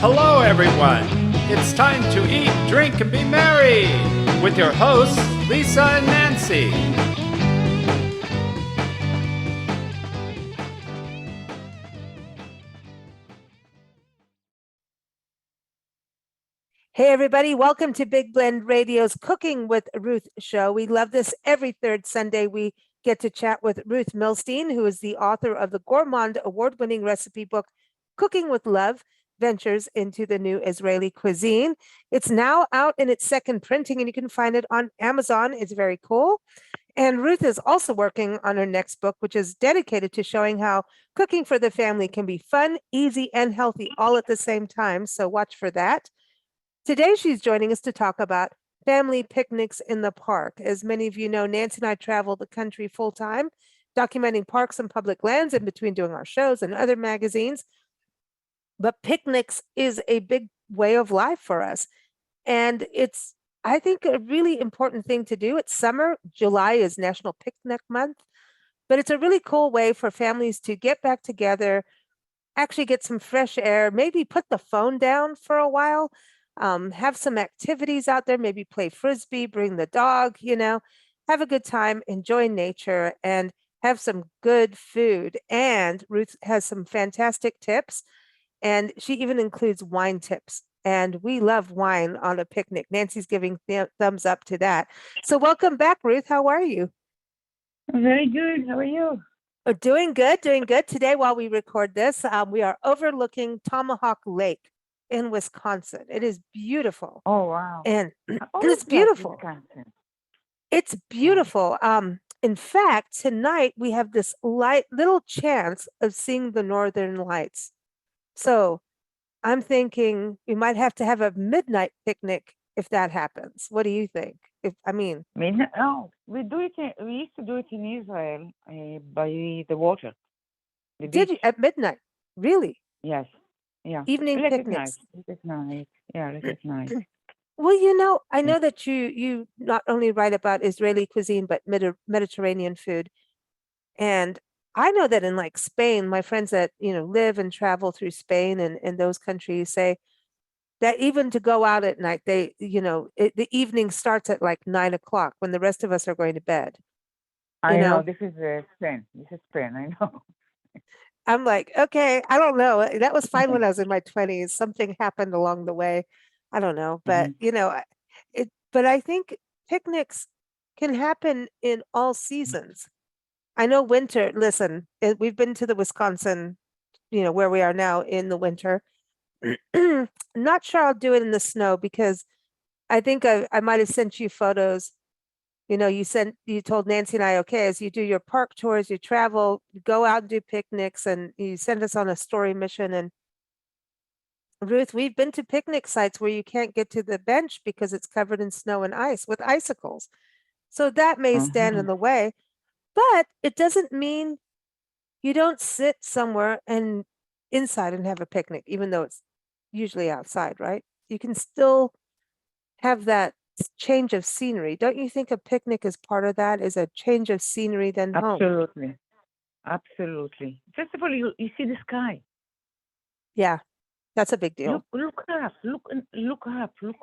Hello, everyone. It's time to eat, drink, and be merry with your hosts, Lisa and Nancy. Hey, everybody. Welcome to Big Blend Radio's Cooking with Ruth show. We love this. Every third Sunday, we get to chat with Ruth Milstein, who is the author of the Gourmand award-winning recipe book, Cooking with Love, Ventures into the New Israeli Cuisine. It's now out in its second printing, and you can find it on Amazon. It's very cool. And Ruth is also working on her next book, which is dedicated to showing how cooking for the family can be fun, easy, and healthy all at the same time. So watch for that. Today, she's joining us to talk about family picnics in the park. As many of you know, Nancy and I travel the country full time, documenting parks and public lands in between doing our shows and other magazines. But picnics is a big way of life for us. And it's, I think, a really important thing to do. It's summer. July is National Picnic Month. But it's a really cool way for families to get back together, actually get some fresh air, maybe put the phone down for a while. Have some activities out there, maybe play frisbee, bring the dog, have a good time, enjoy nature, and have some good food. And Ruth has some fantastic tips, and she even includes wine tips. And we love wine on a picnic. Nancy's giving thumbs up to that. So welcome back, Ruth. How are you? Very good. How are you? Doing good, doing good. Today, while we record this, we are overlooking Tomahawk Lake in Wisconsin. It is beautiful. Oh, wow. And Oh, it's beautiful. Wisconsin. It's beautiful. In fact, tonight we have this little chance of seeing the Northern Lights. So I'm thinking we might have to have a midnight picnic if that happens. What do you think? Midnight? Oh, we used to do it in Israel by the water. The Did you beach. at midnight? Really? Yes. Yeah. Evening Late picnics. at night. Yeah, late at night. Well, I know that you not only write about Israeli cuisine, but Mediterranean food. And I know that in like Spain, my friends that, live and travel through Spain and those countries say that even to go out at night, the evening starts at like 9 o'clock when the rest of us are going to bed. I know. This is Spain. This is Spain. I know. I'm like, okay, I don't know. That was fine when I was in my 20s. Something happened along the way. I don't know, but but I think picnics can happen in all seasons. I know winter, listen, we've been to the Wisconsin, where we are now in the winter. Not sure I'll do it in the snow because I think I might have sent you photos. You told Nancy and I, okay, as you do your park tours, you travel, you go out and do picnics, and you send us on a story mission. And Ruth, we've been to picnic sites where you can't get to the bench because it's covered in snow and ice with icicles. So that may stand in the way, but it doesn't mean you don't sit somewhere and inside and have a picnic, even though it's usually outside, right? You can still have that change of scenery. Don't you think a picnic is part of that, is a change of scenery than home? Absolutely. Absolutely. First of all, you see the sky. Yeah, that's a big deal. Look up. Look up. Look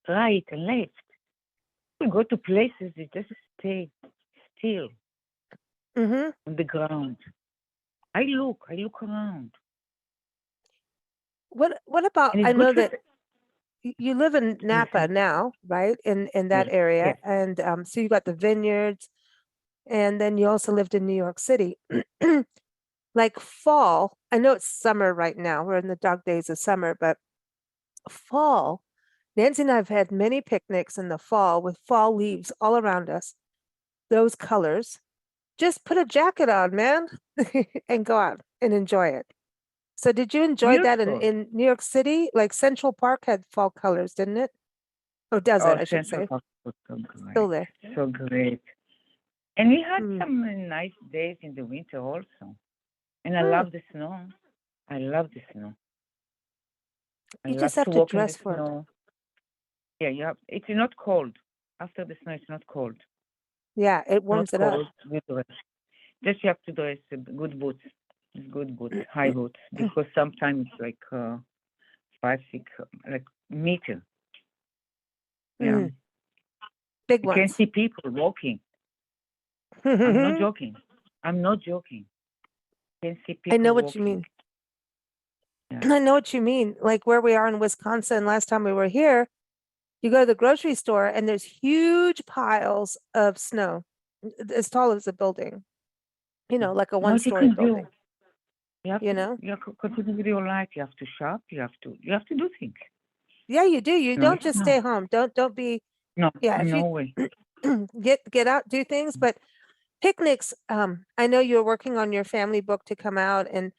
right and left. You go to places, you just stay still on the ground. I look around. What about, I know that you live in Napa now, right? In that area. Yes. And so you got the vineyards, and then you also lived in New York City. Like fall, I know it's summer right now. We're in the dog days of summer, but fall, Nancy and I have had many picnics in the fall with fall leaves all around us. Those colors. Just put a jacket on, man, and go out and enjoy it. So did you enjoy that in New York City? Like Central Park had fall colors, didn't it? Or does it, I should say. Park was so great. Still there. So great. And we had some nice days in the winter also. And I love the snow. I love the snow. You just have to dress for it. Yeah, you have. It's not cold. After the snow, it's not cold. Yeah, it warms it up. Just you have to dress good boots, high boots, because sometimes it's like 6 like meter. Yeah. Big You can ones. see people walking. I'm not joking. I'm not joking. You can see people I know what walking. you mean. Yeah. I know what you mean. Like where we are in Wisconsin, last time we were here, you go to the grocery store and there's huge piles of snow as tall as a building, like a No, you one-story can do. building, You have you to. know? You have to continue with your life. You have to shop. You have to do things. Yeah, you do. You No, don't it's just not. stay home. Don't be, No, yeah, if no you way. get out, do things, but picnics, I know you're working on your family book to come out and,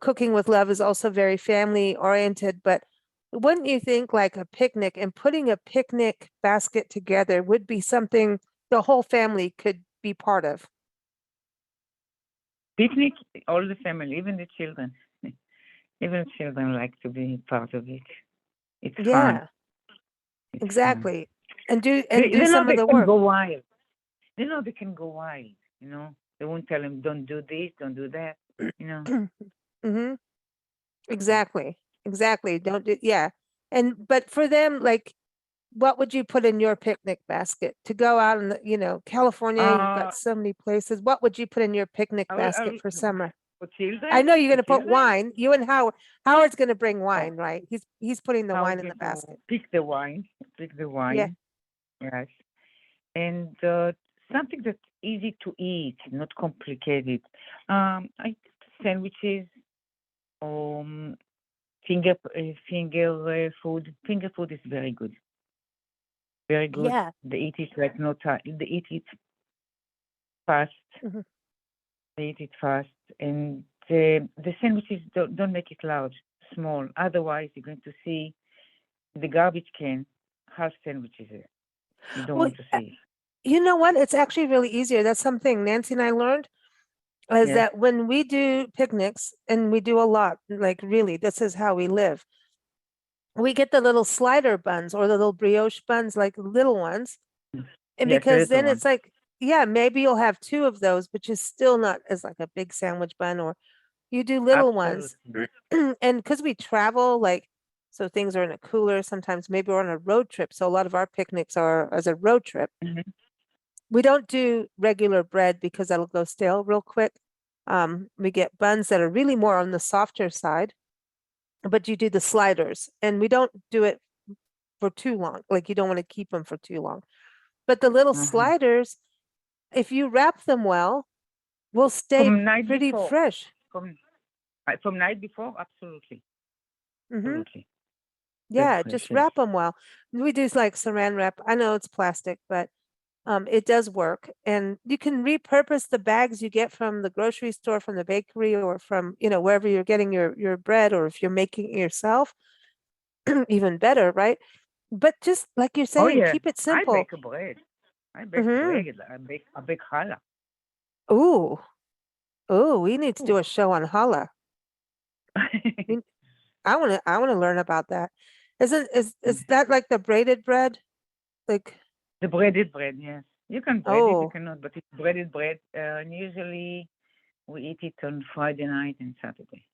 Cooking with Love is also very family oriented, but wouldn't you think like a picnic and putting a picnic basket together would be something the whole family could be part of? Picnic, all the family, even the children. Even children like to be part of it. It's fun. Yeah, It's fun. exactly. And do They know some of they the can work. go wild. They know they can go wild. They won't tell them don't do this, don't do that. hmm Exactly. Exactly. Don't do, yeah. But for them, like, what would you put in your picnic basket to go out in California, you've got Uh, so many places. What would you put in your picnic I will, basket for summer? for I children, know you're for going to put children, wine. You and Howard's going to bring oh, wine, right? He's putting the I was wine in going the to basket. pick the wine, Yeah. yes, and something that's easy to eat, not complicated. I sandwiches, um, finger food. Finger food is very good. Very good. Yeah. They eat it like no time. They eat it fast. Mhm. They eat it fast, and the sandwiches don't make it large, small. Otherwise, you're going to see the garbage can half sandwiches there. You don't Well, want to see. you know what? It's actually really easier. That's something Nancy and I learned is Yes. that when we do picnics, and we do a lot, like really, this is how we live. We get the little slider buns or the little brioche buns, like little ones. And Yes, the because little then one. it's like, yeah, maybe you'll have two of those, which is still not as like a big sandwich bun, or you do little ones. Absolutely. And because we travel, like, so things are in a cooler, sometimes maybe we're on a road trip. So a lot of our picnics are as a road trip. Mhm. We don't do regular bread because that'll go stale real quick. We get buns that are really more on the softer side, but you do the sliders, and we don't do it for too long. Like you don't want to keep them for too long. But the little Uh-huh. sliders, if you wrap them well, will stay From night pretty before. fresh. From night before, absolutely. hmm Absolutely. Very Yeah, just precious. wrap them well. We do like saran wrap. I know it's plastic, but it does work. And you can repurpose the bags you get from the grocery store, from the bakery, or from, wherever you're getting your bread, or if you're making it yourself, even better, right? But just like you're Oh saying, yeah, keep it I simple. bake bread. I bake hmm bread. I bake challah. Ooh, ooh, we need to do Ooh. a show on challah. We- I want to learn about that. Is that like the braided bread? Like, The breaded bread, yes. You can bread it, you oh, cannot, but it's breaded bread. And usually we eat it on Friday night and Saturday.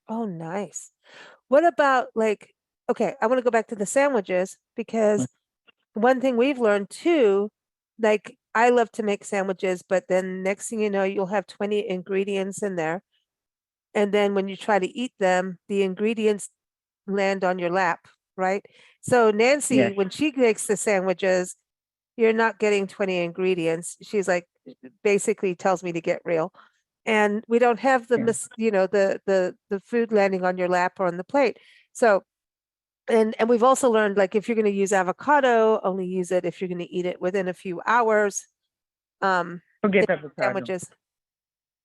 oh, nice. What about like, okay, I want to go back to the sandwiches because one thing we've learned too, like I love to make sandwiches, but then next thing you know, you'll have 20 ingredients in there. And then when you try to eat them, the ingredients land on your lap, right? So Nancy, Yes. when she makes the sandwiches, you're not getting 20 ingredients. She's like, basically tells me to get real. And we don't have the Yeah. the food landing on your lap or on the plate. So and we've also learned, like, if you're going to use avocado, only use it if you're going to eat it within a few hours. In Forget avocado. sandwiches,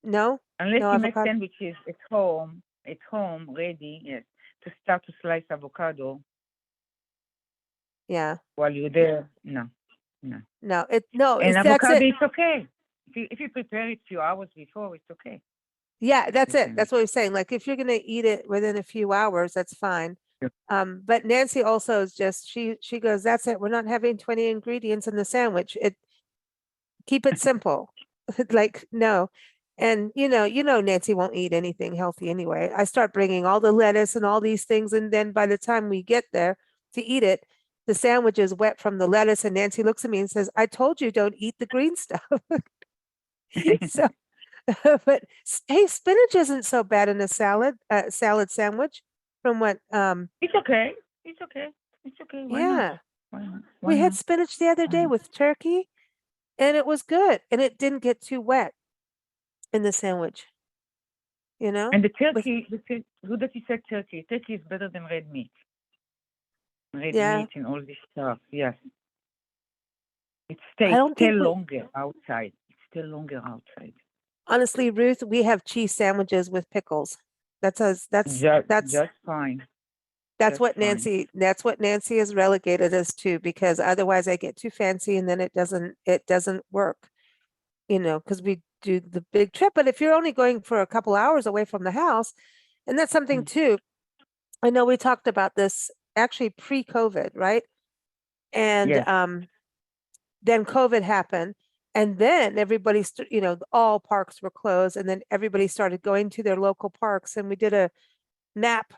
no, Unless no you make avocado. sandwiches at home, ready, yes, to start to slice avocado Yeah, while you're there. No, no. no, And that's avocado it. is okay. If you prepare it a few hours before, it's okay. Yeah, that's You it. can. That's what we're saying. Like, if you're going to eat it within a few hours, that's fine. Yeah. But Nancy also is just she goes, that's it. We're not having 20 ingredients in the sandwich. Keep it simple. Like, no. And Nancy won't eat anything healthy anyway. I start bringing all the lettuce and all these things, and then by the time we get there to eat it, the sandwich is wet from the lettuce, and Nancy looks at me and says, "I told you don't eat the green stuff." So, but hey, spinach isn't so bad in a salad sandwich. From what, It's okay. It's okay. It's okay. Why not? yeah, Why not? we Why had not? spinach the other Why day not? with turkey, and it was good, and it didn't get too wet in the sandwich. And the With turkey, good that you said turkey. Turkey is better than red meat. Red yeah, meat and all this stuff. Yes. It I stays don't stay think we longer outside. It stay longer outside. honestly, Ruth, we have cheese sandwiches with pickles. That's us. Just fine. That's Just what fine. Nancy has relegated us to, because otherwise I get too fancy and then it doesn't work, because we do the big trip. But if you're only going for a couple hours away from the house, and that's something Mm. too. I know we talked about this actually pre-COVID, right? And Yes. then COVID happened, and then all parks were closed, and then everybody started going to their local parks, and we did a map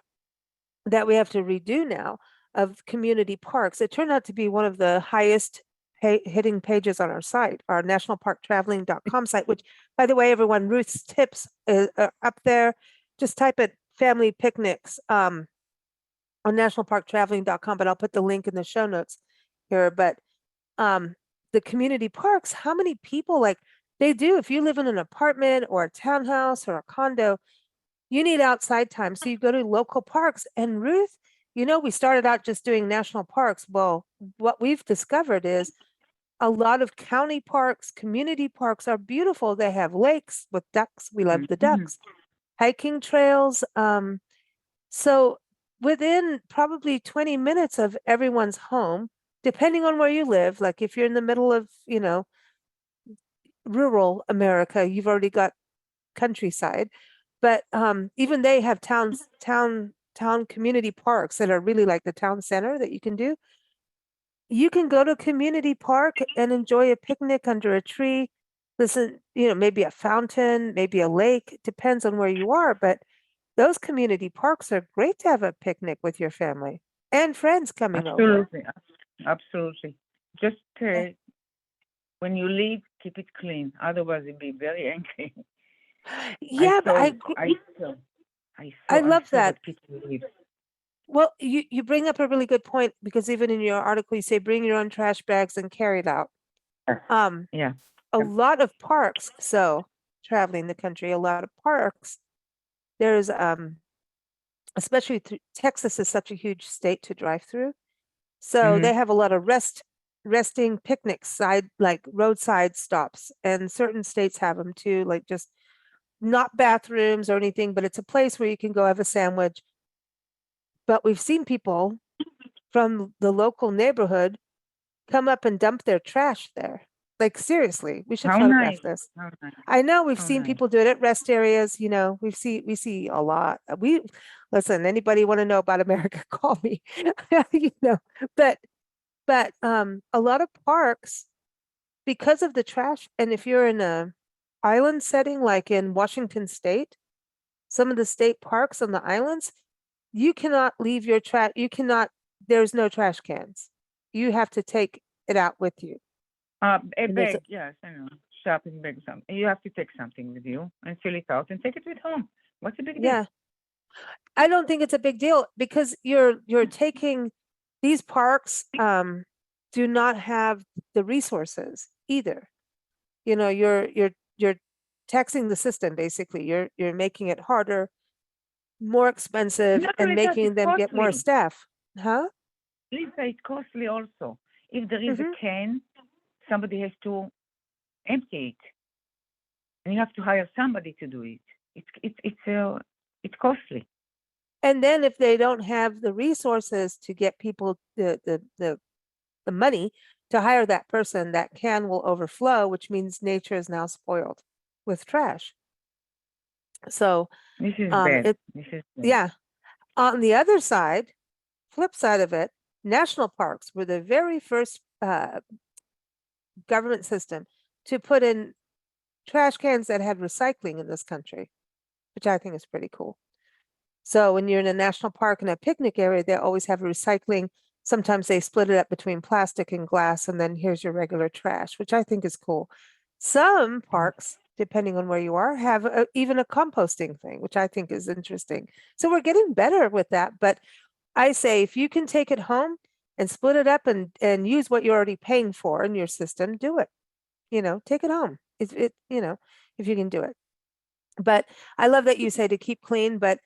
that we have to redo now of community parks. It turned out to be one of the highest hitting pages on our site, our nationalparktraveling.com site, which, by the way, everyone, Ruth's tips are up there. Just type it family picnics on nationalparktraveling.com, but I'll put the link in the show notes here. But the community parks, how many people, like, they do, if you live in an apartment or a townhouse or a condo, you need outside time. So you go to local parks. And Ruth, we started out just doing national parks. Well, what we've discovered is a lot of county parks, community parks are beautiful. They have lakes with ducks. We love the Mhm. ducks. Hiking trails. So within probably 20 minutes of everyone's home, depending on where you live, like if you're in the middle of, rural America, you've already got countryside. But even they have town community parks that are really like the town center that you can do. You can go to a community park and enjoy a picnic under a tree. Listen, maybe a fountain, maybe a lake, depends on where you are. But those community parks are great to have a picnic with your family and friends coming over. Absolutely. Absolutely. Just Eh, when you leave, keep it clean. Otherwise, you'll be very angry. I Yeah, but saw, I saw, I I love saw that. that people leave. Well, you bring up a really good point, because even in your article you say bring your own trash bags and carry it out. Yes. Um, Yeah. a Yeah. lot of parks, so traveling the country, a lot of parks, there's especially Texas is such a huge state to drive through. So Mhm. they have a lot of resting picnics, like roadside stops, and certain states have them too, like just not bathrooms or anything, but it's a place where you can go have a sandwich. But we've seen people from the local neighborhood come up and dump their trash there. Like, seriously, we should How photograph nice. this. How nice. I know we've How seen nice. people do it at rest areas, we see a lot. We listen, anybody want to know about America, call me. You know, but a lot of parks, because of the trash, and if you're in a island setting like in Washington State, some of the state parks on the islands, you cannot leave your trash, there's no trash cans. You have to take it out with you. A And there's bag, yes, I know. Shopping bag, something. You have to take something with you and fill it out and take it with home. What's the big deal? yeah, I don't think it's a big deal, because you're taking these parks do not have the resources either. You're taxing the system, basically. You're making it harder, more expensive, Not and only that, making it's them get more costly. staff. Huh? Lisa, it's costly also. If there is a Hmm. can, somebody has to empty it, and you have to hire somebody to do it. It's costly. And then if they don't have the resources to get people the money to hire that person, that can will overflow, which means nature is now spoiled with trash. So This is bad. it This is bad. yeah. On the other side, flip side of it, national parks were the very first government system to put in trash cans that had recycling in this country, which I think is pretty cool. So when you're in a national park and a picnic area, they always have recycling. Sometimes they split it up between plastic and glass, and then here's your regular trash, which I think is cool. Some parks, depending on where you are, have even a composting thing, which I think is interesting. So we're getting better with that. But I say if you can take it home and split it up and use what you're already paying for in your system, do it. Take it home. If you can do it. But I love that you say to keep clean, but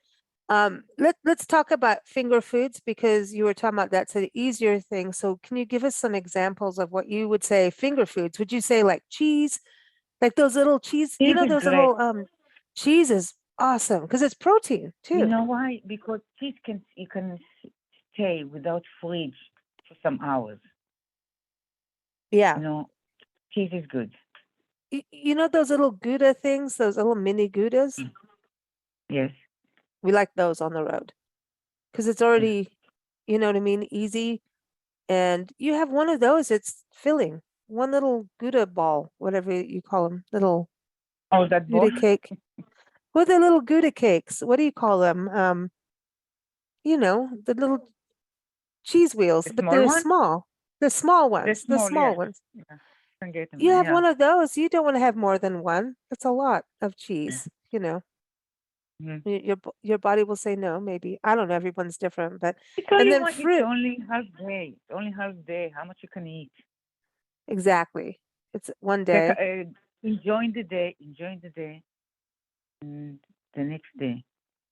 let's talk about finger foods because you were talking about that's an easier thing. So can you give us some examples of what you would say finger foods? Would you say like cheese, like those little cheese, Cheese is those great. little cheese is awesome because it's protein You too. know why? Because cheese you can stay without fridge for some hours. Yeah. Cheese is good. You know those little Gouda things, those little mini Goudas? Yes. We like those on the road because it's already, you know what I mean, easy. And you have one of those, it's filling. One little Gouda ball, whatever you call them, little Oh, that ball? Gouda cake. What are the little Gouda cakes? What do you call them? The little cheese wheels, The but small they're one? small. The small The ones, the small, small yes. ones. Yeah. Can get them. You have Yeah. one of those. You don't want to have more than one. That's a lot of cheese, Mhm. Your body will say no, maybe. I don't know. Everyone's different, but I tell and you then what, it's fruit. only half day. It's only half day. How much you can eat? Exactly. It's one Take day. enjoy the day, and the next day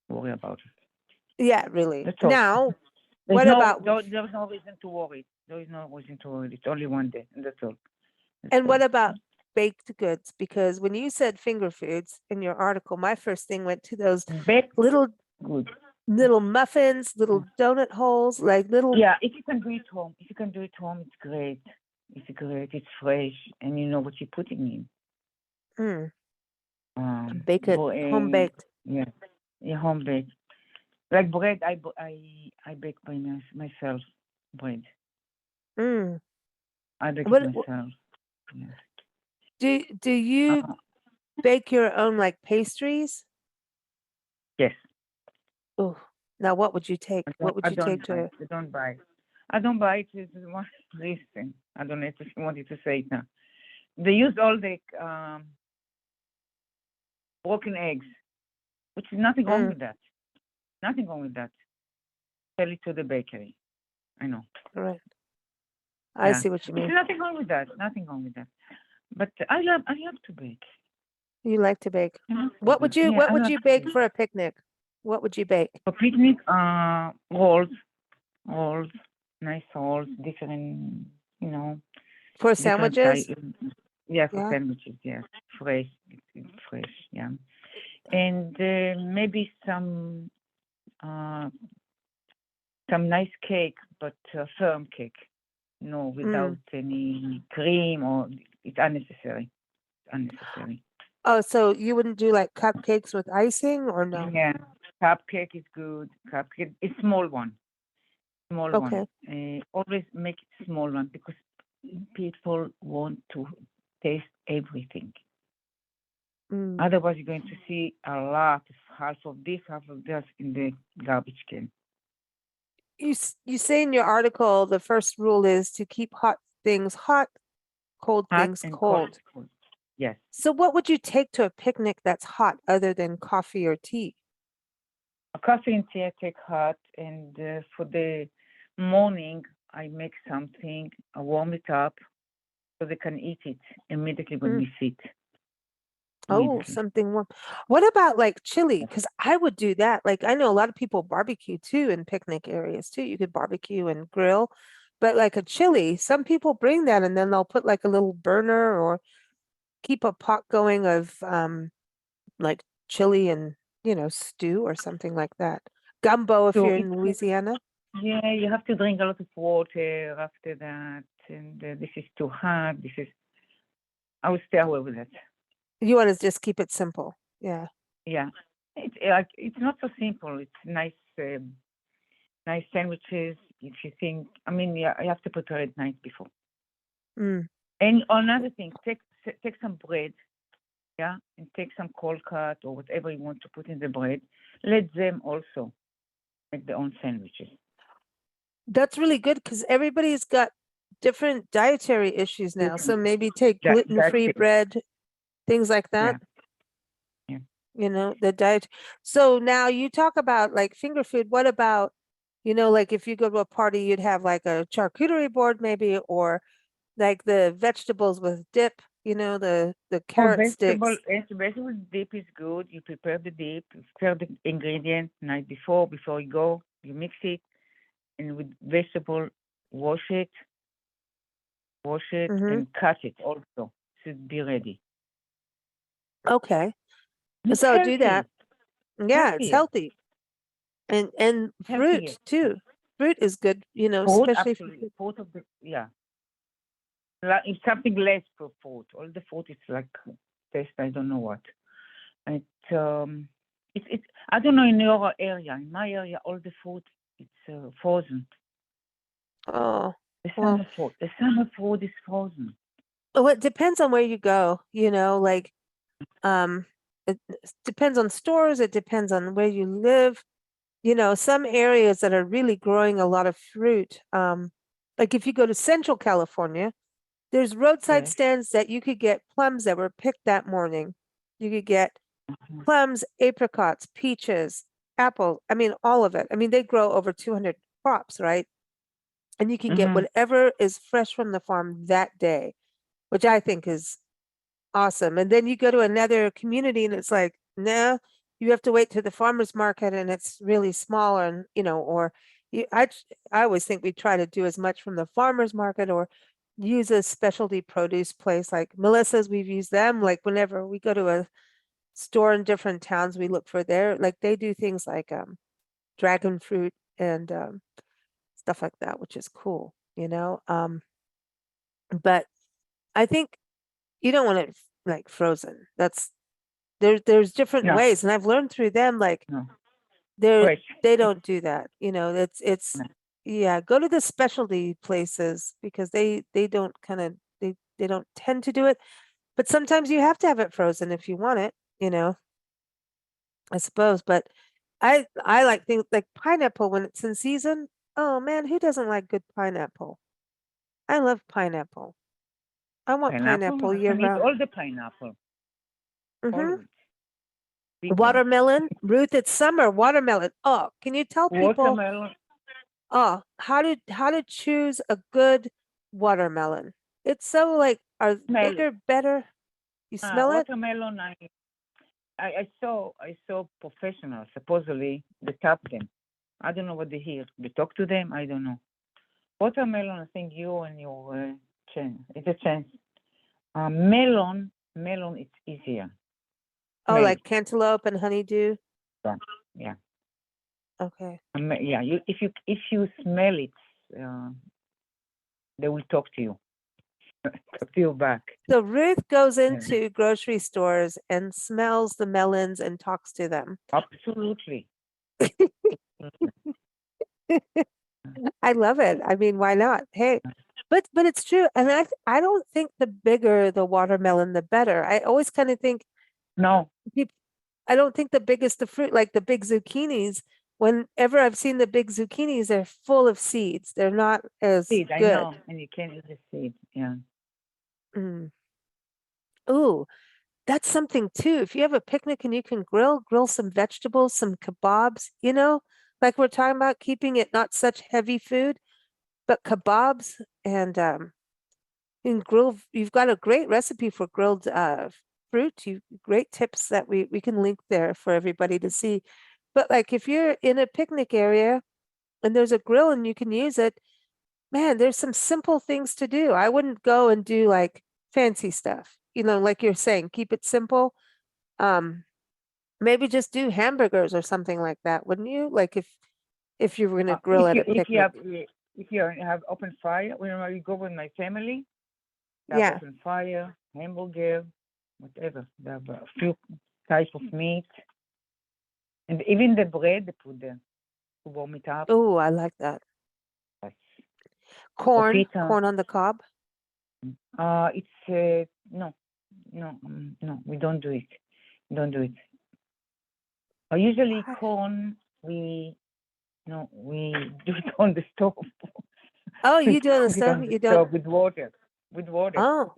worry about it. Yeah, really. That's all. Now, There's what about there's no reason to worry. There is no reason to worry. It's only one day, and that's all. That's and all. what about baked goods? Because when you said finger foods in your article, my first thing went to those Baked little good. muffins, little donut holes, like little Yeah, if you can do it home, it's great. It's great. It's fresh, and you know what you're putting in. bake it, home baked. Yeah, home baked. Like bread, I bake by myself. Bread, Mm. I bake it What myself. Yeah. do you bake your own like pastries? Yes. Oh, now what would you take? What would I you take don't buy. to? I don't buy. I don't buy it. It's one reason. I don't know if you wanted to say it now. They use all the broken eggs, which is nothing wrong with that. Nothing wrong with that. Sell it to the bakery. I know. Right. I see what you mean. There's nothing wrong with that. Nothing wrong with that. But I love to bake. You like to bake. What would I love you to bake for a picnic? What would you bake? For picnic, rolls, nice rolls, different, For different sandwiches? type. Yeah, for Yeah. sandwiches, yes, fresh, fresh, yeah, and maybe some nice cake, but firm cake, without any cream or it's unnecessary. Unnecessary. Oh, so you wouldn't do like cupcakes with icing or no? Yeah, cupcake is good. Cupcake, it's small one. Small Okay. one. Always make it small one because people want to taste everything. Otherwise, you're going to see a lot of half of this in the garbage can. You say in your article the first rule is to keep hot things hot, cold Hot things and cold. cold. Yes. So what would you take to a picnic that's hot other than coffee or tea? A coffee and tea I take hot, and for the morning I make something. I warm it up so they can eat it immediately when we sit. Oh, something warm. What about like chili? Because I would do that. Like I know a lot of people barbecue too in picnic areas too. You could barbecue and grill, but like a chili, some people bring that and then they'll put like a little burner or keep a pot going of like chili and stew or something like that. Gumbo if So you're in Louisiana. yeah, you have to drink a lot of water after that, and this is too hot. I will stay away with it. You want to just keep it simple. Yeah. Yeah, it's not so simple. It's nice, nice sandwiches. If you think, I mean, yeah, you have to prepare it night before. And another thing, take some bread yeah, and take some cold cut or whatever you want to put in the bread. Let them also make their own sandwiches. That's really good because everybody's got different dietary issues now. So maybe take gluten-free it. bread, things like that. Yeah. The diet. So now you talk about like finger food. What about, like if you go to a party, you'd have like a charcuterie board maybe, or like the vegetables with dip, the carrot sticks. Vegetable dip is good. You prepare the dip, you prepare the ingredients night before you go. You mix it, and with vegetable, wash it, and cut it also. Should be ready. Okay. It's So healthy. do that. Yeah, it's Healthier. healthy. And fruit Healthier. too. Fruit is good, Fruit, especially absolutely. Fruit of the, yeah. Like, it's something less for fruit. All the fruit is like taste, I don't know what. It's I don't know in your area. In my area, all the fruit it's frozen. Oh, The well, summer fruit. The summer fruit is frozen. well, it depends on where you go, like it depends on stores, it depends on where you live. Some areas that are really growing a lot of fruit. Like if you go to Central California, there's roadside Yes. stands that you could get plums that were picked that morning. You could get plums, apricots, peaches, apple. I mean, all of it. I mean, they grow over 200 crops, right? And you can get whatever is fresh from the farm that day, which I think is awesome. And then you go to another community and it's like, nah, you have to wait to the farmer's market and it's really smaller and, or I always think we try to do as much from the farmer's market or use a specialty produce place like Melissa's. We've used them like whenever we go to a store in different towns, we look for their, like they do things like dragon fruit and stuff like that, which is cool, but I think you don't want it like frozen. There's different No. ways, and I've learned through them like No. they don't do that. It's No. yeah, go to the specialty places because they don't kind of they don't tend to do it. But sometimes you have to have it frozen if you want it, I suppose. But I like things like pineapple when it's in season. Oh man, who doesn't like good pineapple? I love pineapple. I want pineapple I year can eat round. all the pineapple. All Mm-hmm. of it. Big one. Watermelon, Ruth, it's summer. Watermelon. Oh, can you tell people? Watermelon. Oh, how to choose a good watermelon? It's so like, are Smell it. bigger better? You smell it? Watermelon. I saw professionals supposedly they tap them. I don't know what they hear. They talk to them. I don't know. Watermelon. I think you and your chance. It's a chance. Melon. It's easier. Oh, Smell. like cantaloupe and honeydew? Yeah. Okay. Yeah. If you smell it, they will talk to you. Talk to you back. So Ruth goes into grocery stores and smells the melons and talks to them. Absolutely. I love it. I mean, why not? Hey, but it's true. And I don't think the bigger the watermelon, the better. I always kind of think No. I don't think the biggest the fruit, like the big zucchinis, whenever I've seen the big zucchinis, they're full of seeds. They're not as Seed, good. I know, and you can't eat the seed. Yeah. Mm. Ooh, that's something too. If you have a picnic and you can grill some vegetables, some kebabs, like we're talking about keeping it not such heavy food, but kebabs and you can grill. You've got a great recipe for grilled fruit. Great tips that we can link there for everybody to see. But like if you're in a picnic area and there's a grill and you can use it, man, there's some simple things to do. I wouldn't go and do like fancy stuff, like you're saying, keep it simple. Maybe just do hamburgers or something like that, wouldn't you? Like if you were gonna grill at a picnic. If you have open fire, when I go with my family, they Yeah. have open fire, hamburger, whatever. They have a few types of meat, and even the bread they put there to warm it up. Oh, I like that. Yes. Corn Pita. on the cob. It's no, no, we don't do it. Don't do it. Usually corn, we do it on the stove. Oh, We you do on the cook it stove? on the You don't? stove with water. With water. Oh,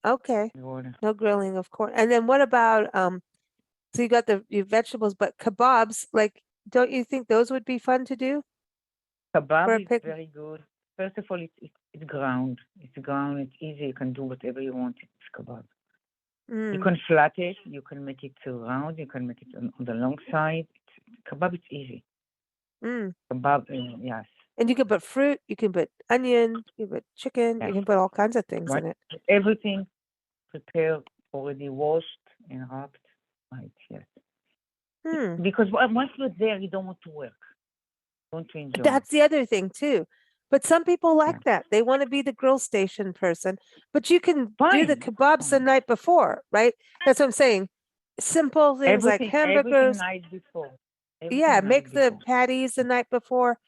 okay. With water. No grilling of corn. And then what about so you got your vegetables, but kebabs, like, don't you think those would be fun to do for a Kebab is picnic? very good. First of all, it's ground. It's ground. It's easy. You can do whatever you want. It's kebab. You can flat it. You can make it round. You can make it on the long side. Kebab is easy. Kebab, yes. And you can put fruit. You can put onion. You can put chicken. Yeah. You can put all kinds of things Right. in it. Everything prepared, already washed and wrapped. Right, yes. Because once you're there, you don't want to work. You want to enjoy. That's the other thing too. But some people like that. They want to be the grill station person. But you can do the kebabs the night before, right? That's what I'm saying. Simple things like hamburgers. Everything night before. Yeah, make the patties the night before.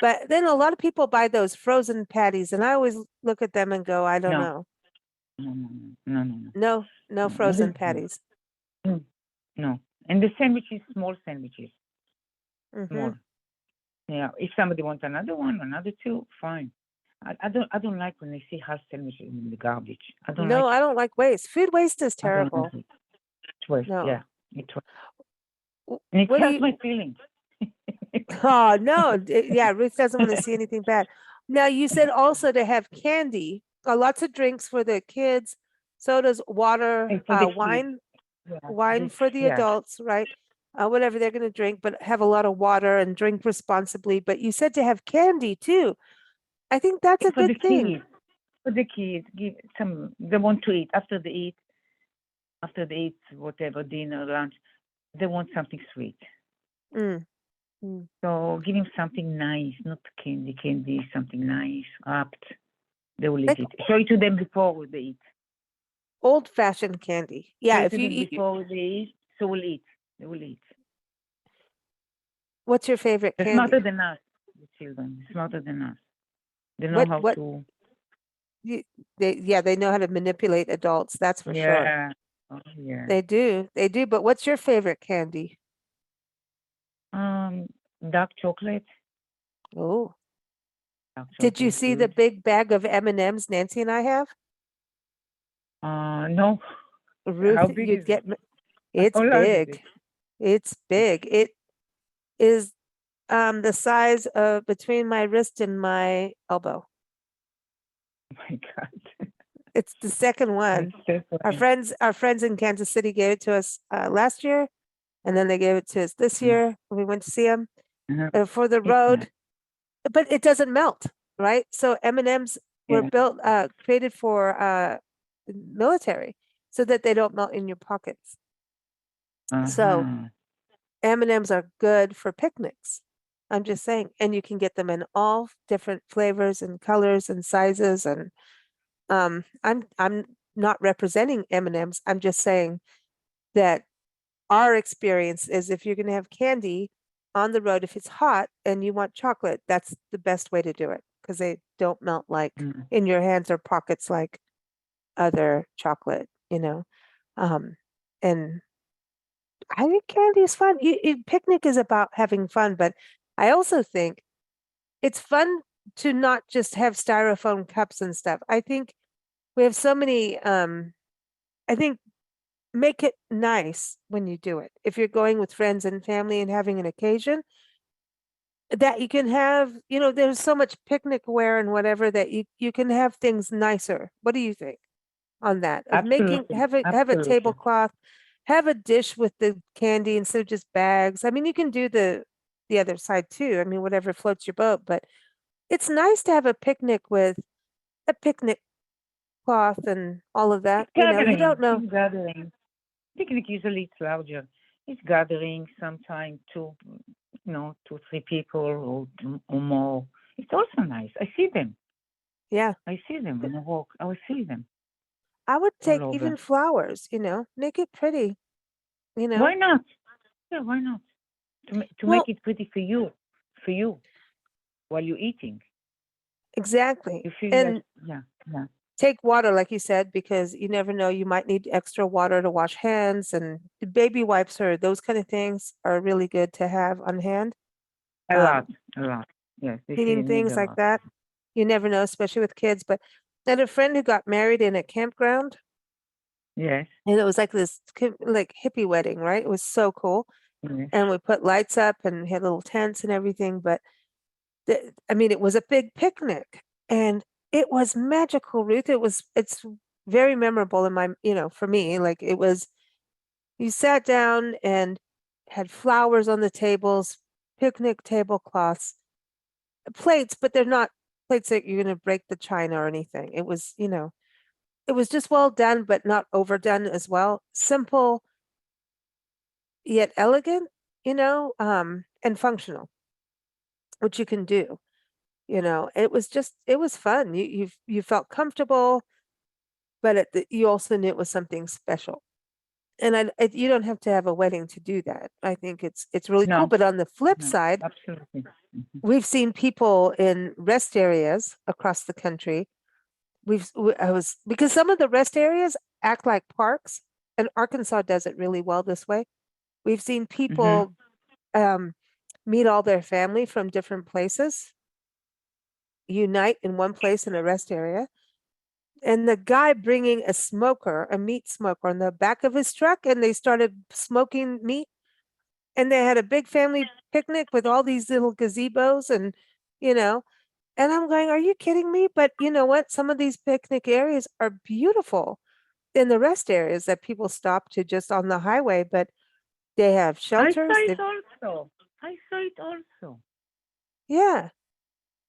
But then a lot of people buy those frozen patties, and I always look at them and go, I don't know. No frozen patties. No. And the sandwiches, small sandwiches. Small. Yeah. If somebody wants another one, another two, fine. I don't like when I see half sandwiches in the garbage. I don't like. I don't like waste. Food waste is terrible. It's waste. No. Yeah. And it hurts my feelings. Oh no! Yeah, Ruth doesn't want to see anything bad. Now you said also to have candy, lots of drinks for the kids, sodas, water, wine, wine for the adults, right? Whatever they're going to drink, but have a lot of water and drink responsibly. But you said to have candy too. I think that's a good thing. For the kids, give some. They want to eat after they eat, whatever dinner, lunch. They want something sweet. So give him something nice, not candy, something nice, wrapped. They will eat it. Show it to them before they eat. Old-fashioned candy. Yeah, if you eat before they eat, so we'll eat. They will eat. What's your favorite candy? They're smarter than us, the children. They're smarter than us. They know how to. They know how to manipulate adults. That's for sure. Oh, yeah. They do. But what's your favorite candy? Dark chocolate. Oh. Did you see the big bag of M&Ms Nancy and I have? No. Ruth, how big you'd get. it? It's big. It's big. It is the size of between my wrist and my elbow. Oh my God. It's the second one. Our friends in Kansas City gave it to us last year, and then they gave it to us this year when we went to see them for the road. But it doesn't melt, right? So M&Ms were created for military so that they don't melt in your pockets. So M&Ms are good for picnics. I'm just saying, and you can get them in all different flavors and colors and sizes. And I'm not representing M&Ms. I'm just saying that our experience is if you're going to have candy on the road, if it's hot and you want chocolate, that's the best way to do it because they don't melt like in your hands or pockets like other chocolate, and I think candy is fun. Picnic is about having fun, but I also think it's fun to not just have styrofoam cups and stuff. I think we have so many, I think make it nice when you do it. If you're going with friends and family and having an occasion, that you can have, there's so much picnic wear and whatever that you can have things nicer. What do you think on that? Of have a tablecloth, have a dish with the candy instead of just bags. I mean, you can do the other side too. I mean, whatever floats your boat, but it's nice to have a picnic with a picnic cloth and all of that. You don't know. It's gathering. Picnic usually it's larger. It's gathering sometime 2, 3 people or more. It's also nice. I see them. Yeah. I see them when I walk. I will see them. I would take even flowers, make it pretty, Why not? Yeah, why not? To make it pretty for you, while you're eating. Exactly. You feel take water, like you said, because you never know, you might need extra water to wash hands, and the baby wipes or those kind of things are really good to have on hand. A Um, lot, a lot. Yes, they say you Heating need things a like lot. that. You never know, especially with kids. But I had a friend who got married in a campground, Yes, and it was like this like hippie wedding, right? It was so cool. yes. And we put lights up and had little tents and everything. But I mean, it was a big picnic, and it was magical, Ruth. It's very memorable in my, for me. Like it was, you sat down and had flowers on the tables, picnic tablecloths, plates, but they're not plates that you're going to break the china or anything. It was, it was just well done, but not overdone as well. Simple yet elegant, and functional, which you can do. It was fun. You felt comfortable, but you also knew it was something special. And you don't have to have a wedding to do that. I think it's really cool. No, But on the flip no, side, absolutely. we've seen people in rest areas across the country. I was because some of the rest areas act like parks, and Arkansas does it really well this way. We've seen Mm-hmm. people meet all their family from different places, unite in one place in a rest area, and the guy bringing a meat smoker on the back of his truck, and they started smoking meat, and they had a big family picnic with all these little gazebos, and you know and I'm going, are you kidding me? But you know what, some of these picnic areas are beautiful in the rest areas that people stop to just on the highway, but they have I saw shelters. it also. I saw it also. Yeah,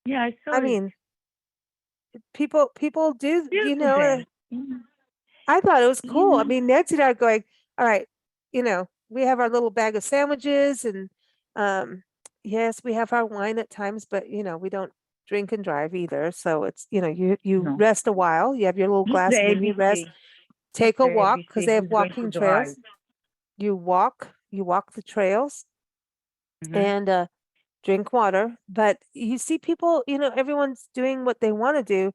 Yeah, I saw I it. mean, people do, Beautiful day. Mm-hmm. I thought it was You cool. I know, mean, Nancy and I are going, all right, we have our little bag of sandwiches, and um, yes, we have our wine at times, but we don't drink and drive either. So it's, you no. rest a while, you have your little Just the glass, and then you rest, ABC. Just take a the walk because ABC. they have Who's going to walking drive? trails. You walk the trails, Mm-hmm. and drink water. But you see people, everyone's doing what they want to do.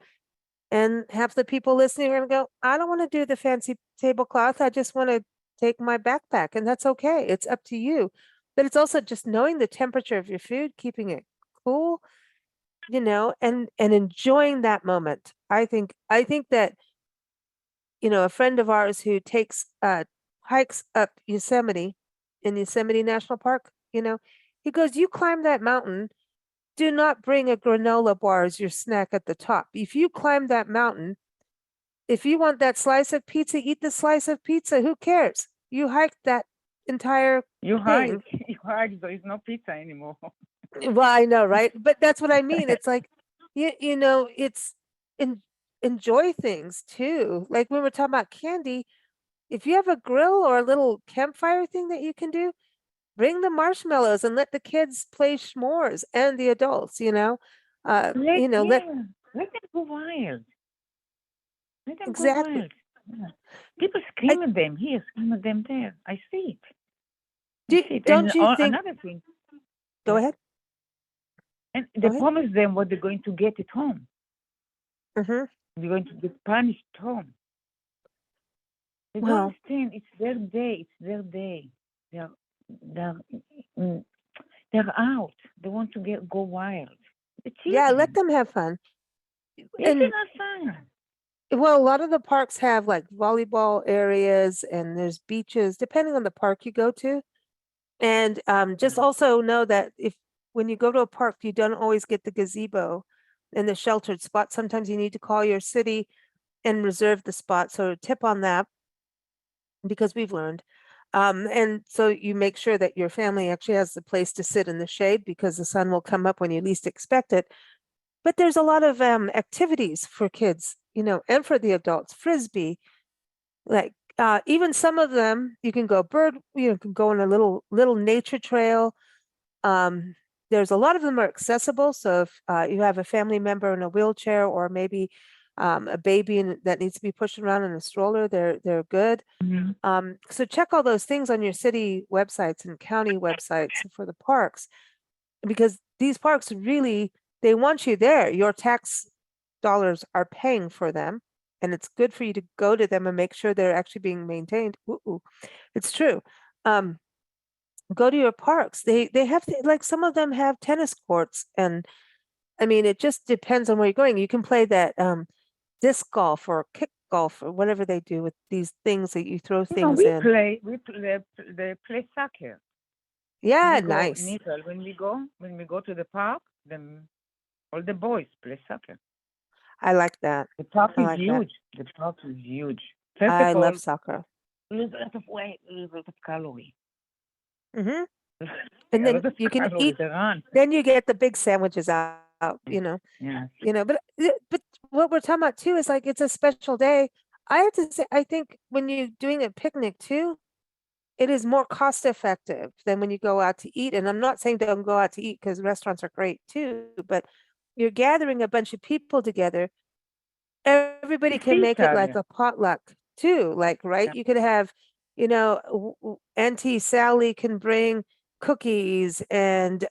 And half the people listening are going to go, I don't want to do the fancy tablecloth. I just want to take my backpack. And that's okay. It's up to you. But it's also just knowing the temperature of your food, keeping it cool, and enjoying that moment. I think that, a friend of ours who takes hikes up Yosemite in Yosemite National Park, he goes, you climb that mountain, do not bring a granola bar as your snack at the top. If you climb that mountain, if you want that slice of pizza, eat the slice of pizza. Who cares? You hiked that entire You thing. hike. You hike. There is no pizza anymore. Well, I know, right? But that's what I mean. It's like, it's en- enjoy things too. Like when we're talking about candy, if you have a grill or a little campfire thing that you can do, bring the marshmallows and let the kids play s'mores and the adults, let Let them go wild. Let them go exactly. wild. Yeah. People I scream at them here, scream at them there. I see it. I do. see it. And Don't you think? another thing, Go yes. ahead. And Go they ahead. promise them what they're going to get at home. Hmm. They're going to get punished at home. They don't Well, understand. It's their day. It's their day. They're they're mm, they're out. They want to go wild. The yeah, let children. them have fun. They And can have fun. well, a lot of the parks have like volleyball areas, and there's beaches, depending on the park you go to. And just also know that if when you go to a park, you don't always get the gazebo and the sheltered spot. Sometimes you need to call your city and reserve the spot. So tip on that, because we've learned. And so you make sure that your family actually has the place to sit in the shade, because the sun will come up when you least expect it. But there's a lot of activities for kids, and for the adults. Frisbee, like even some of them, you can go can go on a little nature trail. Um, there's a lot of them are accessible. So if you have a family member in a wheelchair, or maybe a baby that needs to be pushed around in a stroller, they're good. Mhm. So check all those things on your city websites and county websites for the parks, because these parks really, they want you there. Your tax dollars are paying for them. and it's good for you to go to them and make sure they're actually being maintained. Ooh, it's true. Go to your parks. They have like some of them have tennis courts, and I mean it just depends on where you're going. You can play that disc golf or kick golf or whatever they do with these things that you throw You know, things in. they play soccer. Yeah, We go, nice. Nicole, when we go to the park, all the boys play soccer. I like that. The park I is like that. huge. The park is huge. First I of all, love soccer. lose a lot of weight, lose a lot of calorie. Hmm. A And lot then of you can calories eat. around. Then you get the big sandwiches out. Yeah. But what we're talking about too is like it's a special day. I have to say, I think when you're doing a picnic too, it is more cost effective than when you go out to eat. And I'm not saying don't go out to eat because restaurants are great too, but you're gathering a bunch of people together. Everybody To see can each make it like other. a potluck too. Like, right? Yeah. You could have, Auntie Sally can bring cookies and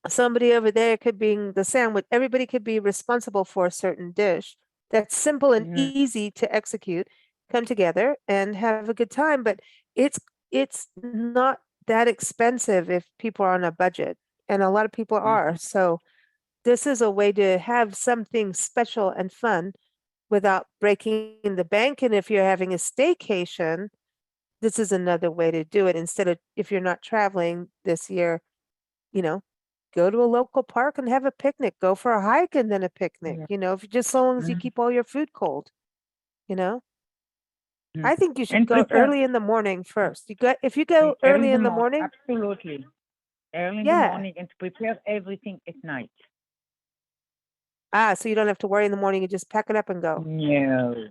somebody over there could bring the sandwich. Everybody could be responsible for a certain dish that's simple and Mhm. easy to execute, come together and have a good time. But it's not that expensive if people are on a budget, and a lot of people are. So this is a way to have something special and fun without breaking the bank. And if you're having a staycation, this is another way to do it. Instead of if you're not traveling this year, you know, go to a local park and have a picnic. Go for a hike and then a picnic. Yeah. If just so long as you Mhm. keep all your food cold, you know. Mhm. I think you should And go prepare early in the morning first. If you go early in early the in the morning. morning, Absolutely. Early in the yeah. morning and to prepare everything at night. So you don't have to worry in the morning. You just pack it up and go. No.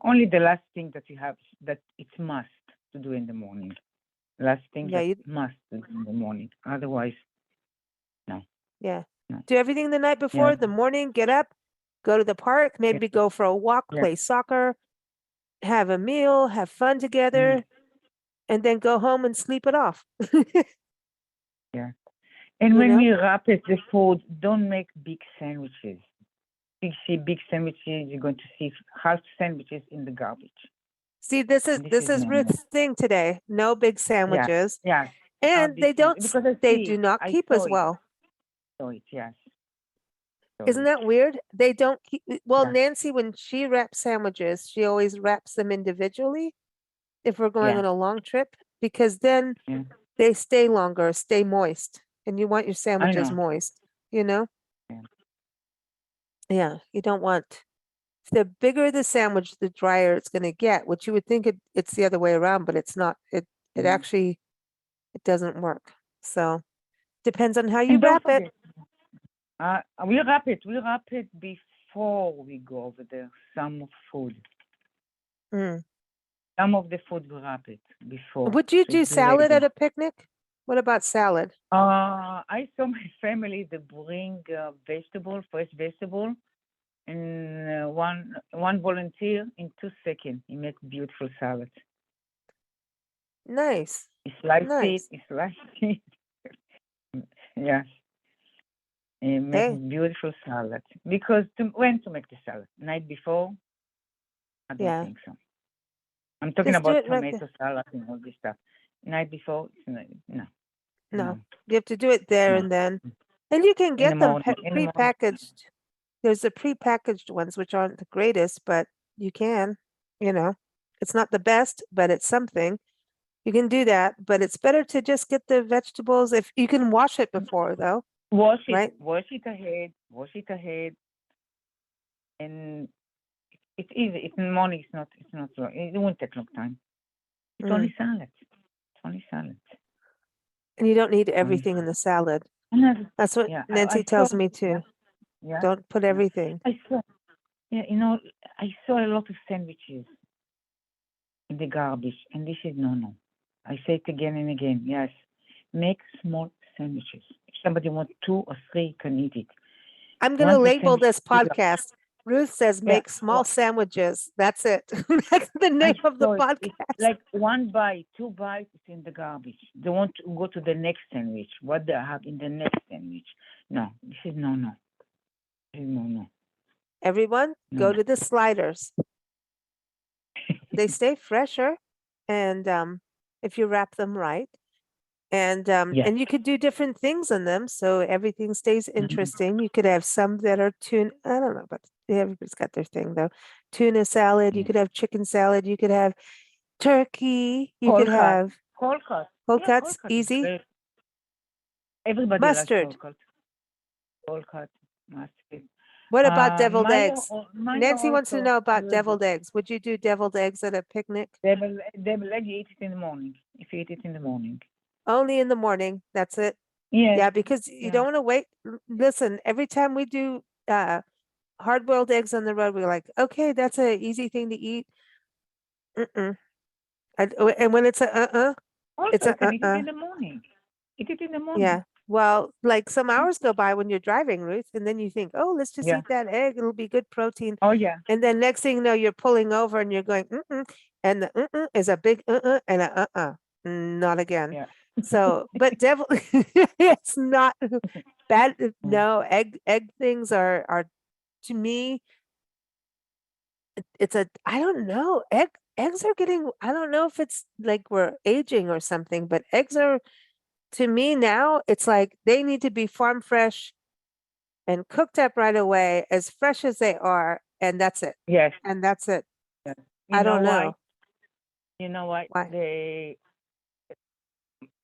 Only the last thing that you have that it's must to do in the morning. Last thing Yeah, that must do in the morning. Otherwise, no. yeah. No. Do everything the night Yeah. before, the morning, get up, go to the park, maybe go for a walk, Yeah. play soccer, have a meal, have fun together, and then go home and sleep it off. Yeah. And You when know? you wrap it, the food, don't make big sandwiches. You see big sandwiches, you're going to see half sandwiches in the garbage. See, this is This this is is normal. Ruth's thing today. No big Yeah. sandwiches. Yeah. And Big sandwiches. Because they do not I keep saw as it. well. Saw it, yes. Saw Isn't it. that weird? They don't keep, well, Yeah. Nancy, when she wraps sandwiches, she always wraps them individually if we're going Yeah. on a long trip, because then Yeah. they stay longer, stay moist, and you want your I sandwiches know. moist, you know? Yeah. Yeah, you don't want the bigger the sandwich, the drier it's going to get, which you would think it's the other way around, but it's not. It Mhm. actually it doesn't work. So depends on how you And don't wrap it. forget, we'll wrap it. We'll wrap it before we go over there. Some food. Mm. Some of the food we'll wrap it before. Would you So do it's be salad ready. at a picnic? What about salad? I saw my family they bring fresh vegetable, and one volunteer in 2 seconds he make beautiful salad. Nice, He slice it, nice. he slice it. Yes, he make Hey, beautiful salad. Because when to make the salad? Night before? I don't yeah. think so. I'm talking Just do about it right there. tomato salad and all this stuff. Night before? No, No, no, you have to do it there no. and then. And you can In the get them morning, in the morning. prepackaged. There's the prepackaged ones, which aren't the greatest, but you can, you know. It's not the best, but it's something. You can do that, but it's better to just get the vegetables if you can wash it before though, Wash right? wash it ahead, and it's easy. It's in the morning. It's not long. It won't take long time. It's Mm. only salad. It's only salad. And you don't need Only everything in salad. the salad. And That's what yeah, Nancy I saw. tells me Yeah, too. yeah, Don't put yeah. everything. I saw. Yeah, I saw a lot of sandwiches in the garbage, and this is no. I say it again and again. Yes, make small sandwiches. If somebody wants 2 or 3, can eat it. I'm going to Once the label sandwich this is bigger, podcast. Ruth says yeah. make small sandwiches. That's it. That's the I name of the saw it. It's podcast. like 1 bite, 2 bites, it's in the garbage. They want to go to the next sandwich. What they have in the next sandwich? No, this is no. This is no. Everyone, go to the sliders. They stay fresher, and if you wrap them right, and Yes. and you could do different things in them, so everything stays interesting. You could have some that are tuna. I don't know, but everybody's got their thing though. Tuna salad. You Yes. could have chicken salad. You could have turkey. You Cold could cut. have Cold cut. cold Yeah, cuts. cold cut is Easy. great. Everybody likes Mustard. cold cut. Cold cut. Mustard. What about deviled Mayo, eggs? mayo Nancy wants to also know about very deviled good. eggs. Would you do deviled eggs at a picnic? Devil egg, you eat it in the morning. If you eat it in the morning. Only in the morning. That's it. Yes. Yeah, because you Yeah. don't want to wait. Listen, every time we do hard-boiled eggs on the road, we're like, okay, that's an easy thing to eat. Mm-mm. And when it's a it's Also, you can eat it a in the morning. Eat it in the morning. yeah. Well, like some hours go by when you're driving, Ruth, and then you think, oh, let's just Yeah. eat that egg. It'll be good protein. Oh, yeah. And then next thing you know, you're pulling over and you're going, and the is a big and a not again. Yeah. So, but devil, it's not bad. Mm. No, egg things are to me, it's I don't know. Eggs are getting, I don't know if it's like we're aging or something, but eggs are, to me now, it's like they need to be farm fresh and cooked up right away, as fresh as they are, and that's it. Yes. And that's it. Yes. I don't why? know You know what? why.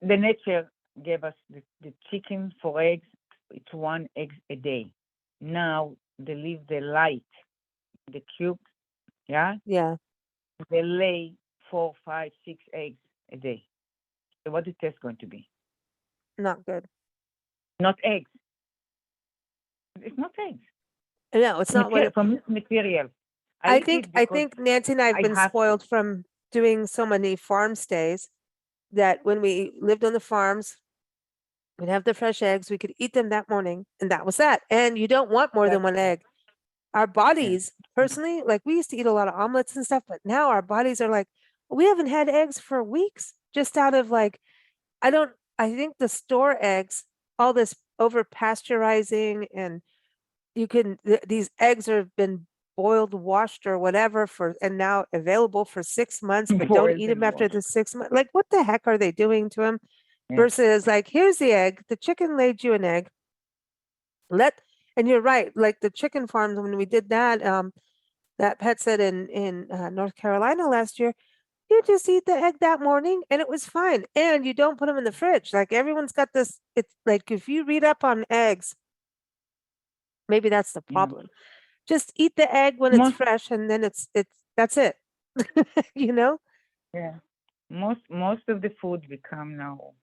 The nature gave us the chicken for eggs. It's 1 egg a day. Now they leave the light, the cube. Yeah. Yeah, They lay 4, 5, 6 eggs a day. So what the test going to be? not good. Not eggs. It's not eggs. No, it's not what it, From this material. I eat think it I because think Nancy and I have I been have to. spoiled from doing so many farm stays that when we lived on the farms, we'd have the fresh eggs, we could eat them that morning, and that was that. And you don't want more than That's one it. egg. Our Yeah. bodies, personally, like we used to eat a lot of omelets and stuff, but now our bodies are like, we haven't had eggs for weeks, just out of like, I think the store eggs, all this over pasteurizing, and you can, these eggs have been boiled, washed, or whatever and now available for 6 months, but don't Boiled eat and them after washed. the 6 months. Like, what the heck are they doing to them? Yeah. Versus like, here's the egg, the chicken laid you an egg. And you're right, like the chicken farms, when we did that, that pet said in North Carolina last year, you just eat the egg that morning and it was fine. And you don't put them in the fridge. Like everyone's got this, it's like if you read up on eggs, maybe that's the Yeah. problem. Just eat the egg when it's Most fresh and then that's it. You know? yeah. Most of the food we come now.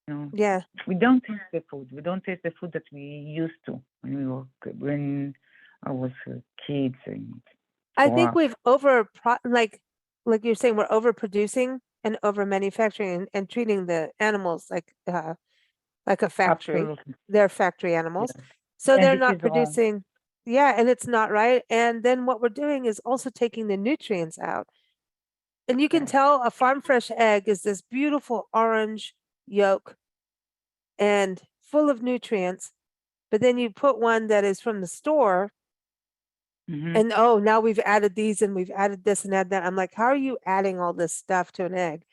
No. Yeah. We don't taste the food. We don't taste the food that we used to when I was kids and I grow think up. we've like you're saying, we're overproducing and over manufacturing and treating the animals like a factory. Absolutely. They're factory animals. Yeah. So And they're this not is wrong. producing, yeah, and it's not right. And then what we're doing is also taking the nutrients out. And you can Yes. tell a farm fresh egg is this beautiful orange yolk and full of nutrients. But then you put one that is from the store Mhm. and oh, now we've added these and we've added this and add that. I'm like, how are you adding all this stuff to an egg?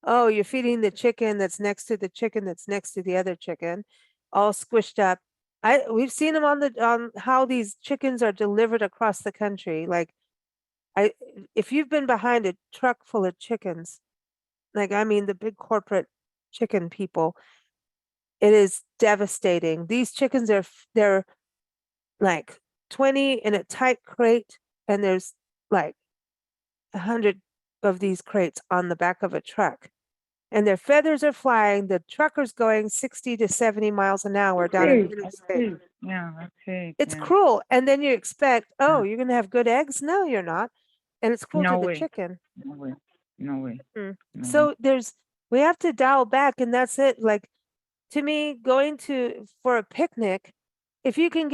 Oh, you're feeding the chicken that's next to the chicken that's next to the other chicken, all squished up. We've seen them on how these chickens are delivered across the country. Like if you've been behind a truck full of chickens, like I mean the big corporate chicken people, it is devastating. These chickens they're like 20 in a tight crate, and there's like 100 of these crates on the back of a truck. And their feathers are flying. The trucker's going 60 to 70 miles an hour down an interstate. Yeah, that's it. It's Yeah. cruel. And then you expect, oh, you're going to have good eggs? No, you're not. And it's cruel to No the way. chicken. No way. No way. Mm. No way. So we have to dial back, and that's it. Like to me, going for a picnic, if you can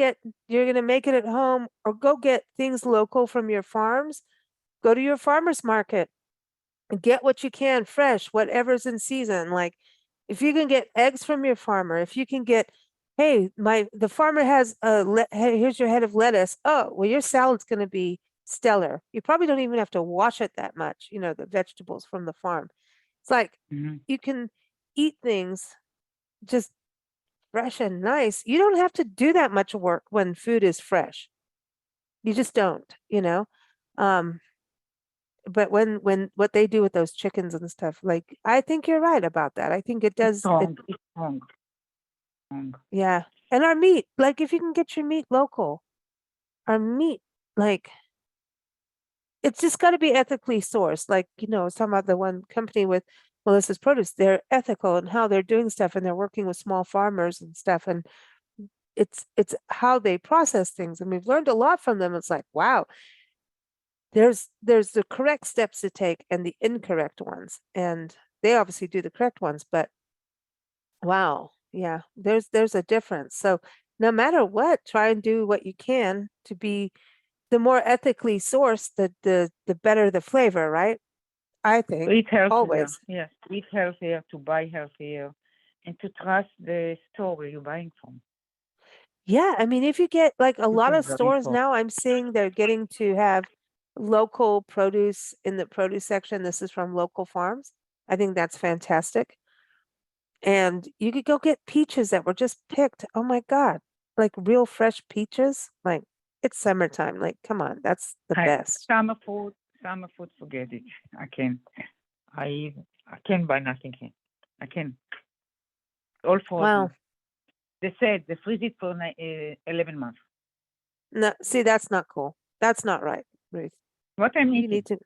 you're going to make it at home or go get things local from your farms, go to your farmer's market. Get what you can fresh, whatever's in season. Like if you can get eggs from your farmer, if you can get hey, the farmer has hey, here's your head of lettuce. Oh, well, your salad's going to be stellar. You probably don't even have to wash it that much, the vegetables from the farm. It's like you can eat things just fresh and nice. You don't have to do that much work when food is fresh. You just don't. But when what they do with those chickens and stuff, like I think you're right about that. I think it does It's strong. yeah. And our meat, like if you can get your meat local, our meat, like it's just got to be ethically sourced. Like, I was talking about the one company with Melissa's Produce, they're ethical in how they're doing stuff and they're working with small farmers and stuff. And it's how they process things. And we've learned a lot from them. It's like, wow, there's the correct steps to take and the incorrect ones. And they obviously do the correct ones, but wow, yeah, there's a difference. So no matter what, try and do what you can to be the more ethically sourced, the better the flavor, right? I think Eat healthier. always. Yes, eat healthier, to buy healthier, and to trust the store where you're buying from. Yeah, I mean, if you get like a lot of Very stores important. now, I'm seeing they're getting to have local produce in the produce section. This is from local farms. I think that's fantastic. And you could go get peaches that were just picked. Oh my God, like real fresh peaches. Like it's summertime. Like, come on, that's the best. Summer food, forget it. I can't buy nothing here. I can't. All frozen. Wow. They said they freeze it for 11 months. No, see, that's not cool. That's not right, Ruth. What I'm You eating? need to.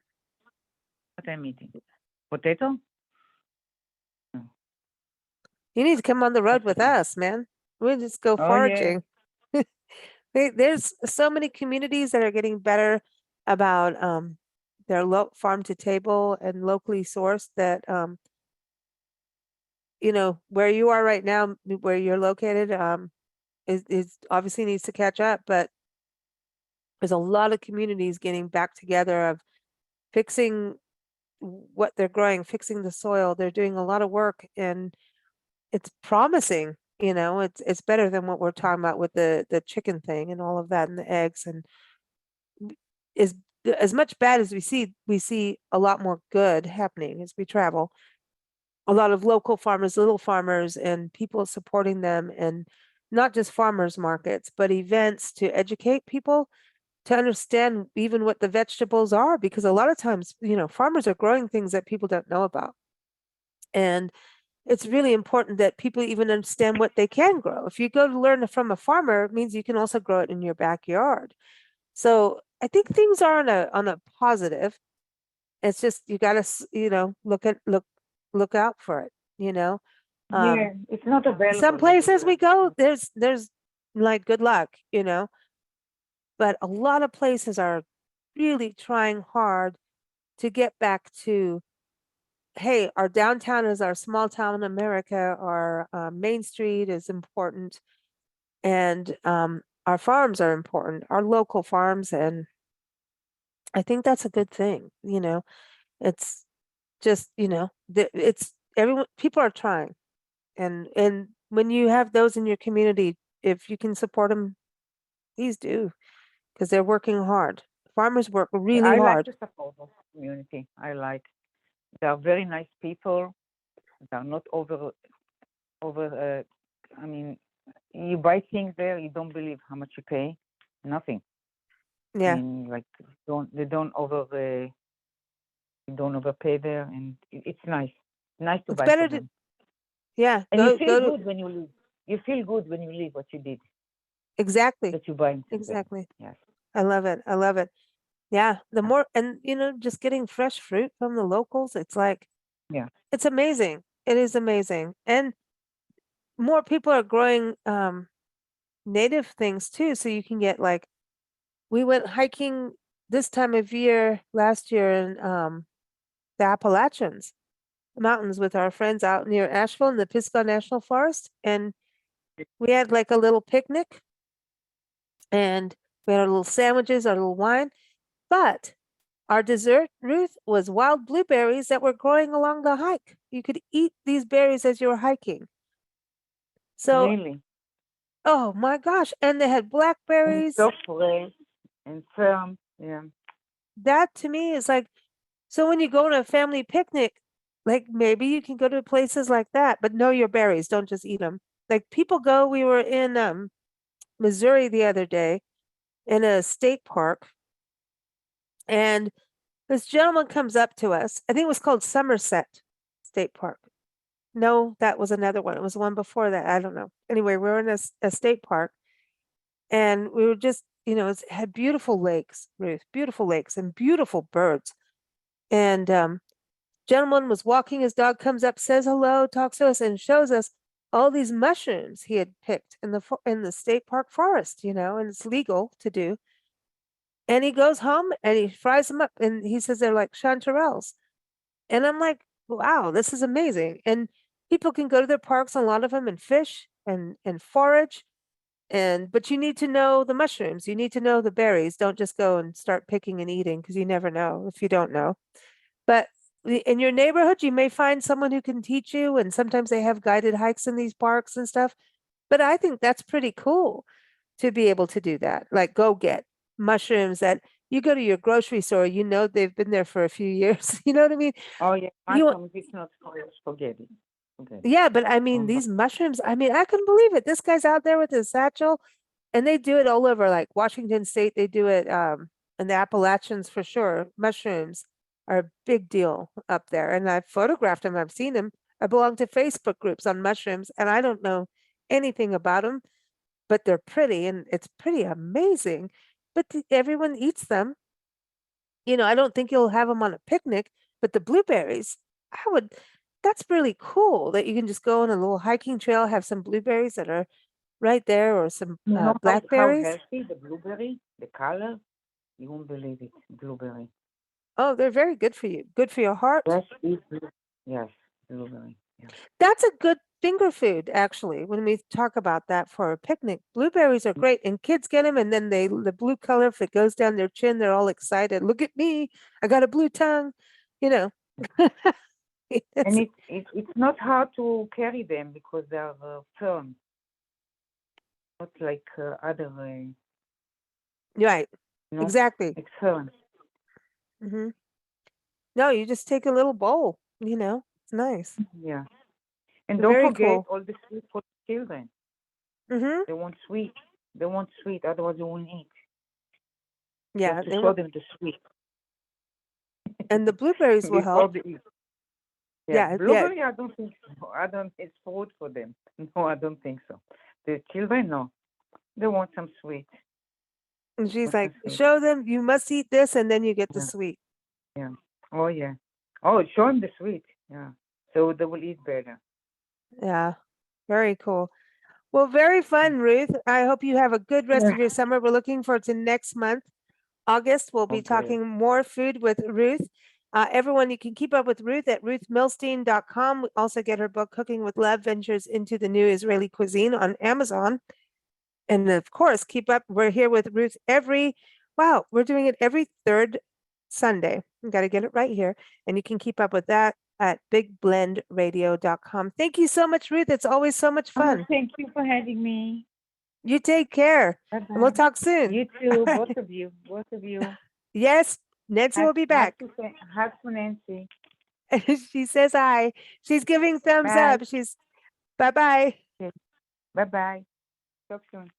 What I'm eating? Potato? You need to come on the road with us, man. We'll just go foraging. There's so many communities that are getting better about their farm to table and locally sourced that where you are right now, where you're located, is obviously needs to catch up, but there's a lot of communities getting back together of fixing what they're growing, fixing the soil. They're doing a lot of work and it's promising. It's better than what we're talking about with the chicken thing and all of that and the eggs. And is as much bad as we see a lot more good happening as we travel. A lot of local farmers, little farmers, and people supporting them, and not just farmers markets, but events to educate people to understand even what the vegetables are, because a lot of times, farmers are growing things that people don't know about. And it's really important that people even understand what they can grow. If you go to learn from a farmer, it means you can also grow it in your backyard. So I think things are on a positive. It's just you got to look out for it. Yeah, it's not available. Some places we go, there's like good luck, but a lot of places are really trying hard to get back to, hey, our downtown is our small town America, our Main Street is important, and our farms are important, our local farms, and I think that's a good thing. It's just it's everyone. People are trying, and when you have those in your community, if you can support them, please do, because they're working hard. Farmers work really I like hard. to support the community. They are very nice people. They are not over. I mean, you buy things there, you don't believe how much you pay. Nothing. Yeah. I mean, like they don't overpay there, and it's nice. Nice to It's buy better from them. yeah. And you feel good when you leave. You feel good when you leave what you did. Exactly. That you buy. Exactly. Yes. I love it. I love it. Yeah. The more, and just getting fresh fruit from the locals, it's like, yeah, it's amazing. It is amazing. And more people are growing native things too. So you can get like, we went hiking this time of year last year in the Appalachians mountains with our friends out near Asheville in the Pisgah National Forest. And we had like a little picnic and we had our little sandwiches, our little wine. But our dessert, Ruth, was wild blueberries that were growing along the hike. You could eat these berries as you were hiking. So really. Oh my gosh. And they had And blackberries. so fresh and firm. Yeah. That to me is like, so when you go on a family picnic, like maybe you can go to places like that, but know your berries. Don't just eat them. Like people go, we were in Missouri the other day in a state park, and this gentleman comes up to us. I think it was called Somerset State Park. No, that was another one. It was the one before that. I don't know. Anyway, we were in a state park, and we were just, it had beautiful lakes, Ruth, beautiful lakes and beautiful birds. And gentleman was walking his dog, comes up, says hello, talks to us, and shows us all these mushrooms he had picked in the state park forest, and it's legal to do. And he goes home and he fries them up, and he says they're like chanterelles. And I'm like, wow, this is amazing. And people can go to their parks, a lot of them, and fish and forage. But you need to know the mushrooms. You need to know the berries. Don't just go and start picking and eating, because you never know if you don't know. But in your neighborhood, you may find someone who can teach you, and sometimes they have guided hikes in these parks and stuff. But I think that's pretty cool to be able to do that. Like go get mushrooms that you go to your grocery store, they've been there for a few years. You know what I mean? Oh, yeah. You Mushrooms, it's not fresh. Forget it. Forget it. Yeah, but I mean, Oh, these mushrooms, I mean, I couldn't believe it. This guy's out there with his satchel, and they do it all over, like Washington State, they do it in the Appalachians for sure. Mushrooms are a big deal up there, and I've photographed them, I've seen them. I belong to Facebook groups on mushrooms, and I don't know anything about them, but they're pretty, and it's pretty amazing. But everyone eats them. I don't think you'll have them on a picnic, but the blueberries, I would, that's really cool that you can just go on a little hiking trail, have some blueberries that are right there, or some you know how blackberries. healthy the blueberry, the color? You won't believe it. Blueberry. Oh, they're very good for you. Good for your heart. Yes, it's yes, blueberry. Yeah. That's a good finger food, actually, when we talk about that for a picnic. Blueberries are great, and kids get them, and then the blue color, if it goes down their chin, they're all excited. Look at me, I got a blue tongue, you know. And It's it's not hard to carry them because they are firm, not like other, right, exactly. it's firm. Hmm. No, you just take a little bowl, it's nice. Yeah. And don't Very forget cool. all the sweet for children. Hmm. They want sweet. They want sweet, otherwise they won't eat. You Yeah, have to they show will, them the sweet and the blueberries will before help. they eat. Yeah, Yeah, yeah. blueberry, I don't think so. I don't. It's food for them. No, I don't think so. The children, no. They want some sweet. And she's Want some like, sweet. show them you must eat this, and then you get the Yeah, sweet. yeah. Oh, yeah. Oh, show them the sweet. Yeah. So they will eat better. Yeah, very cool. Well, very fun, Ruth. I hope you have a good rest Yeah. of your summer. We're looking forward to next month, August. We'll Oh, be great. talking more food with Ruth. Everyone, you can keep up with Ruth at ruthmilstein.com. We also get her book, Cooking with Love, Ventures into the New Israeli Cuisine, on Amazon. And of course, keep up. We're here with Ruth we're doing it every third Sunday. You got to get it right here. And you can keep up with that at bigblendradio.com. Thank you so much, Ruth. It's always so much Oh, fun. thank you for having me. You take care, and we'll Bye-bye. talk soon. You too, both of you. Both of you. Yes, Nancy will be back. Hug to Nancy. She says hi. She's giving thumbs Bye. up. Bye bye. Okay. Bye-bye. Talk soon.